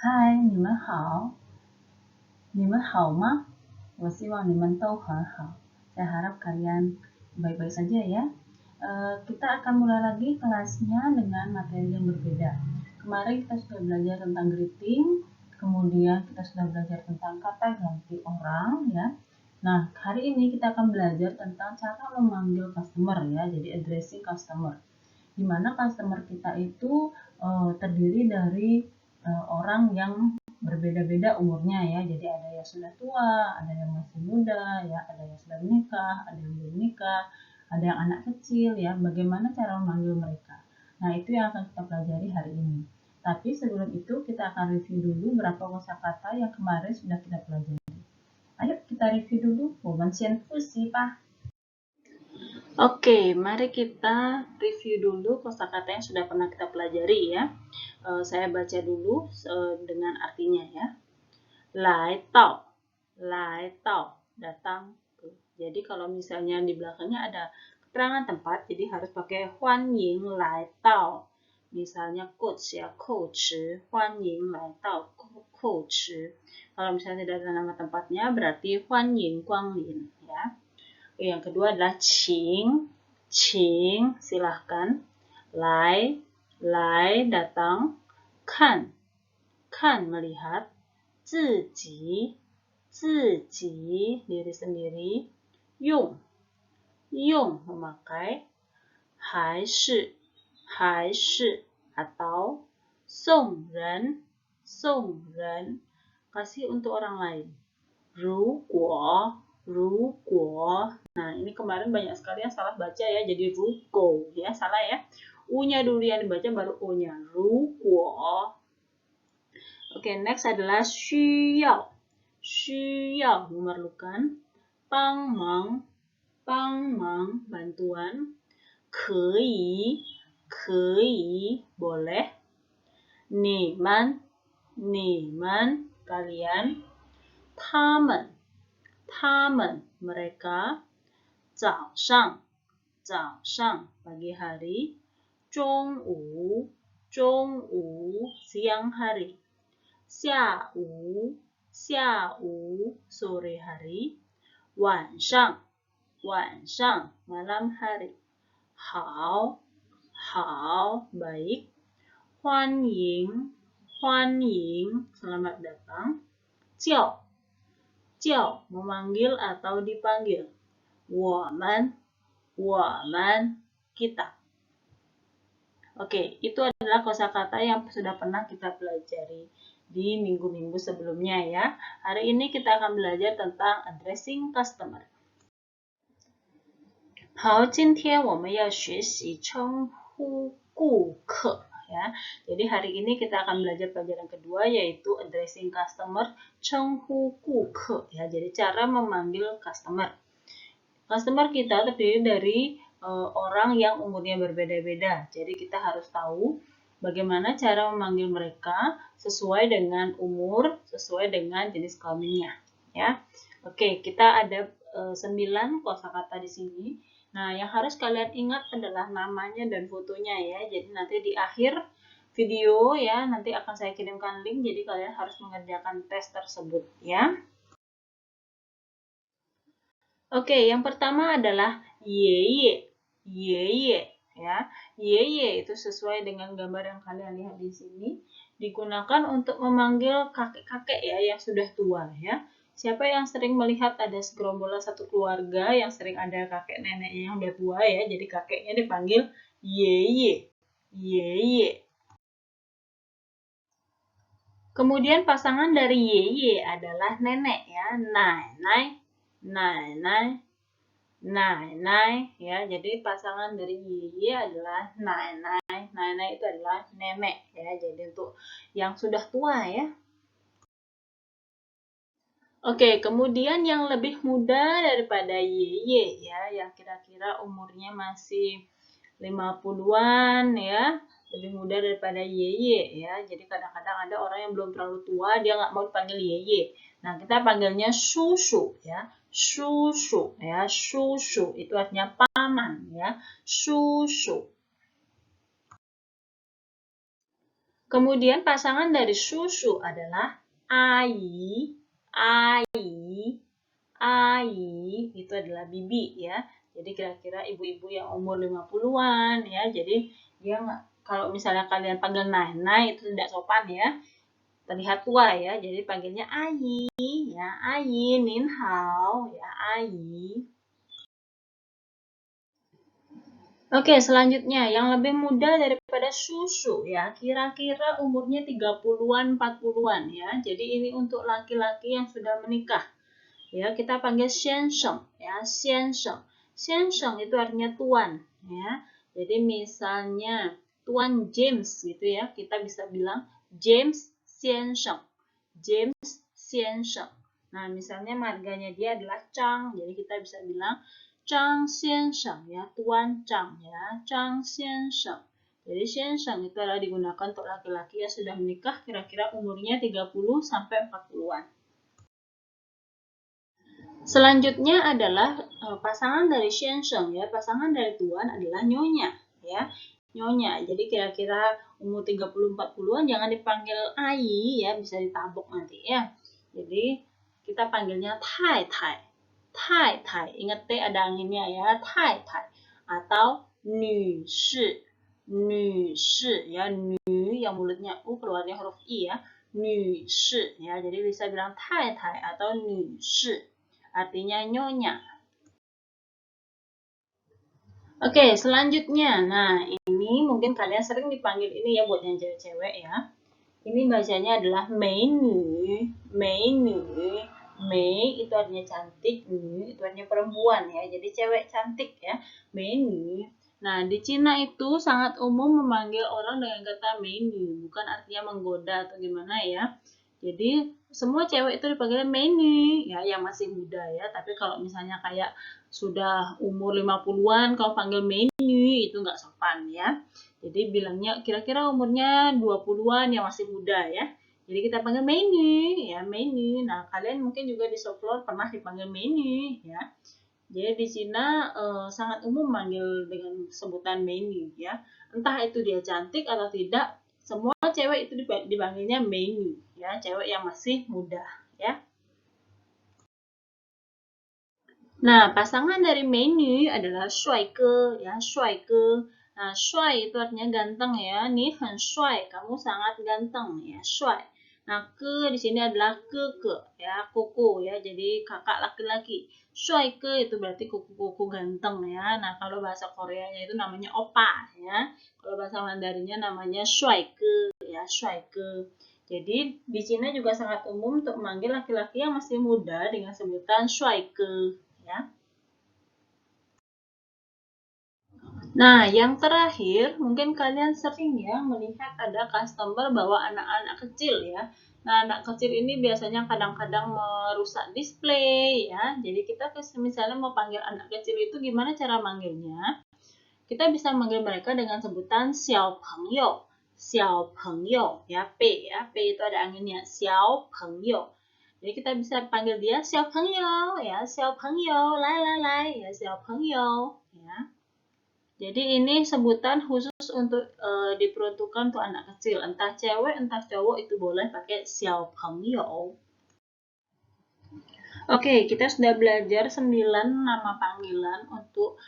嗨，你们好，你们好吗？我希望你们都很好. Saya harap kalian baik-baik saja ya. Kita akan mulai lagi kelasnya dengan materi yang berbeda. Kemarin kita sudah belajar tentang greeting, kemudian kita sudah belajar tentang kata ganti orang ya. Nah, hari ini kita akan belajar tentang cara memanggil customer ya, jadi addressing customer. Di mana customer kita itu terdiri dari orang yang berbeda-beda umurnya ya. Jadi ada yang sudah tua, ada yang masih muda ya, ada yang sudah menikah, ada yang belum menikah, ada yang anak kecil ya. Bagaimana cara memanggil mereka? Nah, itu yang akan kita pelajari hari ini. Tapi sebelum itu kita akan review dulu beberapa kosakata yang kemarin sudah kita pelajari. Ayo kita review dulu. 我们先复习吧. Oke, mari kita review dulu kosakata yang sudah pernah kita pelajari ya. Saya baca dulu dengan artinya ya. 来到, 来到, datang ke. Jadi kalau misalnya di belakangnya ada keterangan tempat, jadi harus pakai 欢迎来到. Misalnya coach ya, coach, 欢迎来到 coach. Kalau misalnya tidak ada nama tempatnya, berarti 欢迎光临ya. Yang kedua adalah 请, silahkan. 来, datang. 看, melihat. 自己, diri sendiri. 用, memakai. 还是, atau. 送人, kasih untuk orang lain. 如果, nah ini kemarin banyak sekali yang salah baca ya, jadi ruko ya, salah ya. U-nya dulu yang dibaca baru O-nya. 如果. Oke, next adalah 需要, memerlukan. 帮忙, bantuan. 可以, boleh. 你们, kalian. 他们, mereka. 早上, pagi hari. 中午, siang hari. 下午, sore hari. 晚上, malam hari. 好, baik. 欢迎, selamat datang. 叫, memanggil atau dipanggil. 我们, kita. Oke, itu adalah kosakata yang sudah pernah kita pelajari di minggu-minggu sebelumnya ya. Hari ini kita akan belajar tentang addressing customer. 好，今天我们要学习称呼顾客 ya. Jadi hari ini kita akan belajar pelajaran kedua yaitu addressing customer, 称呼顾客 ya. Jadi cara memanggil customer. Customer kita terdiri dari orang yang umurnya berbeda-beda. Jadi kita harus tahu bagaimana cara memanggil mereka sesuai dengan umur, sesuai dengan jenis kelaminnya, ya. Oke, kita ada 9 kosakata di sini. Nah, yang harus kalian ingat adalah namanya dan fotonya ya. Jadi nanti di akhir video ya, nanti akan saya kirimkan link. Jadi kalian harus mengerjakan tes tersebut ya. Oke, yang pertama adalah yeye. Ya. Yeye itu sesuai dengan gambar yang kalian lihat di sini, digunakan untuk memanggil kakek-kakek ya yang sudah tua ya. Siapa yang sering melihat ada segerombolan satu keluarga yang sering ada kakek neneknya yang udah tua ya, jadi kakeknya dipanggil yeye. Kemudian pasangan dari yeye adalah nenek ya, Nai, ya. Jadi pasangan dari Yeye adalah Nai itu adalah nenek ya. Jadi untuk yang sudah tua ya. Oke, kemudian yang lebih muda daripada Yeye ya, yang kira-kira umurnya masih 50-an ya, lebih muda daripada Yeye ya. Jadi kadang-kadang ada orang yang belum terlalu tua, dia nggak mau dipanggil Yeye. Nah, kita panggilnya Shushu ya. Shushu itu artinya paman ya. Shushu. Kemudian pasangan dari susu adalah ai, ai, ai, itu adalah bibi ya. Jadi kira-kira ibu-ibu yang umur 50-an ya. Jadi dia kalau misalnya kalian panggil Nai itu tidak sopan ya. Terlihat tua ya. Jadi panggilnya ai ya, ai, nin hao ya, ai. Oke, selanjutnya yang lebih muda daripada susu ya, kira-kira umurnya 30-an, 40-an ya. Jadi ini untuk laki-laki yang sudah menikah. Ya, kita panggil xiansheng ya, xiansheng. Xiansheng itu artinya tuan ya. Jadi misalnya Tuan James gitu ya, kita bisa bilang James xiansheng. James xiansheng. Nah, misalnya marganya dia adalah Chang, jadi kita bisa bilang Zhang Xiansheng ya, Tuan Zhang ya, Zhang Xiansheng. Jadi Xiansheng itu adalah digunakan untuk laki-laki yang sudah menikah kira-kira umurnya 30 sampai 40-an. Selanjutnya adalah pasangan dari Xiansheng ya, pasangan dari Tuan adalah Nyonya ya. Nyonya. Jadi kira-kira umur 30-40-an jangan dipanggil Ai ya, bisa ditabok nanti ya. Jadi kita panggilnya Tai Tai. Tai Tai, ingat T ada anginnya ya, Tai Tai. Atau Nü Shi. Nü Shi ya, Nü yang mulutnya U keluarnya huruf I ya. Nü Shi ya, jadi bisa bilang Tai Tai atau Nü Shi. Artinya nyonya. Oke, selanjutnya. Nah, ini mungkin kalian sering dipanggil ini ya buat yang cewek-cewek ya. Ini bacanya adalah mei-nü, mei-nü. Mei itu artinya cantik, nü itu artinya perempuan ya. Jadi cewek cantik ya, mei-nü. Nah, di Cina itu sangat umum memanggil orang dengan kata mei-nü, bukan artinya menggoda atau gimana ya. Jadi semua cewek itu dipanggil mei-nü ya, yang masih muda ya. Tapi kalau misalnya kayak sudah umur 50-an kalau panggil mei-nü itu nggak sopan ya. Jadi bilangnya kira-kira umurnya 20-an yang masih muda ya. Jadi kita panggil menu ya, menu. Nah, kalian mungkin juga di Softload pernah dipanggil menu ya. Jadi di Cina sangat umum manggil dengan sebutan menu ya. Entah itu dia cantik atau tidak, semua cewek itu dipanggilnya menu ya, cewek yang masih muda ya. Nah, pasangan dari menu adalah shuaike ya, shuaike. Nah, shuai itu artinya ganteng ya. Ni hen shuai, kamu sangat ganteng ya, shuai. Nah, ke di sini adalah ke ya, koko ya. Jadi kakak laki-laki. Shuaike itu berarti kuku-kuku ganteng ya. Nah, kalau bahasa Koreanya itu namanya opa ya. Kalau bahasa Mandarinnya namanya shuaike ya, shuaike. Jadi di Cina juga sangat umum untuk memanggil laki-laki yang masih muda dengan sebutan shuaike ya. Nah, yang terakhir, mungkin kalian sering ya melihat ada customer bawa anak-anak kecil ya. Nah, anak kecil ini biasanya kadang-kadang merusak display ya. Jadi kita misalnya mau panggil anak kecil itu gimana cara manggilnya? Kita bisa manggil mereka dengan sebutan xiao pengyou. Xiao pengyou ya, P ya. P itu ada anginnya, xiao pengyou. Jadi kita bisa panggil dia xiao pengyou ya, xiao pengyou, lai lai lai ya, xiao pengyou ya. Jadi ini sebutan khusus untuk diperuntukkan untuk anak kecil, entah cewek entah cowok itu boleh pakai xiao pengyou. Oke, kita sudah belajar 9 nama panggilan untuk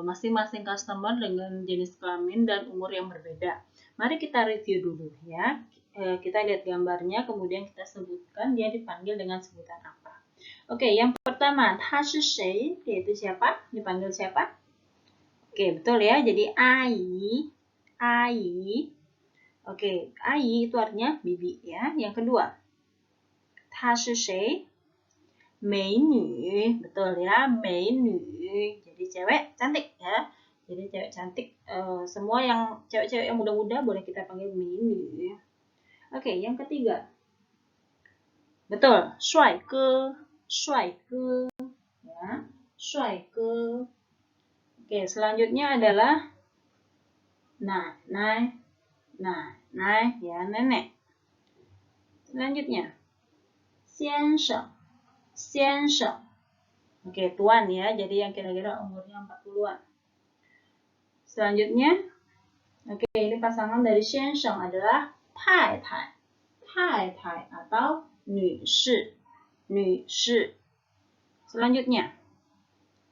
masing-masing customer dengan jenis kelamin dan umur yang berbeda. Mari kita review dulu ya. Kita lihat gambarnya, kemudian kita sebutkan dia dipanggil dengan sebutan apa. Oke, yang pertama, ta shi shui, yaitu siapa? Dipanggil siapa? Oke, betul ya. Jadi ai, ai. Oke, ai itu artinya bibi ya. Yang kedua, ta shi shui? Mei-nü, betul ya, mei-nü. Jadi cewek cantik ya. Jadi cewek cantik. Semua yang cewek-cewek yang muda-muda boleh kita panggil mei-nü. Oke, yang ketiga. Betul, shuaike, shuaike. Ya, shuaike. Oke, selanjutnya adalah nai, ya, nenek. Selanjutnya, xiansheng, xiansheng. Oke, tuan ya, jadi yang kira-kira umurnya 40-an. Selanjutnya, oke, ini pasangan dari xiansheng adalah 太太，太太 atau 女士，女士。Selanjutnya.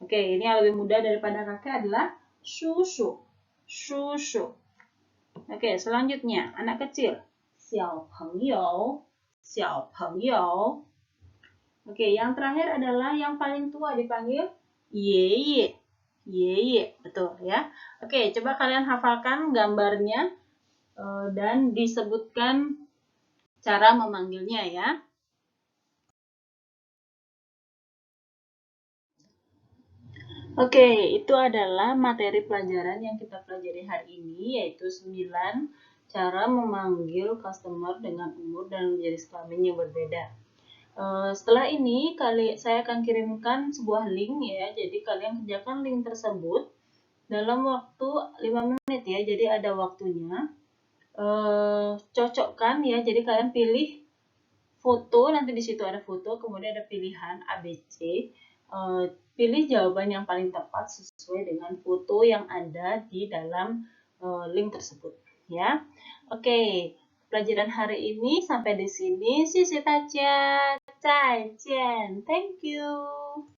Oke, ini yang lebih mudah daripada kakek adalah susu, susu. Oke, selanjutnya anak kecil. 小朋友，小朋友。Oke, yang terakhir adalah yang paling tua dipanggil 爷爷, 爷爷, betul ya. Oke, coba kalian hafalkan gambarnya dan disebutkan cara memanggilnya ya. Oke, itu adalah materi pelajaran yang kita pelajari hari ini, yaitu 9 cara memanggil customer dengan umur dan jenis kelamin yang berbeda. Setelah ini saya akan kirimkan sebuah link ya, jadi kalian kerjakan link tersebut dalam waktu 5 menit ya, jadi ada waktunya. Cocokkan ya, jadi kalian pilih foto, nanti di situ ada foto, kemudian ada pilihan ABC. Pilih jawaban yang paling tepat sesuai dengan foto yang ada di dalam link tersebut ya. Oke. Pelajaran hari ini sampai di sini. 谢谢大家，再见，thank you.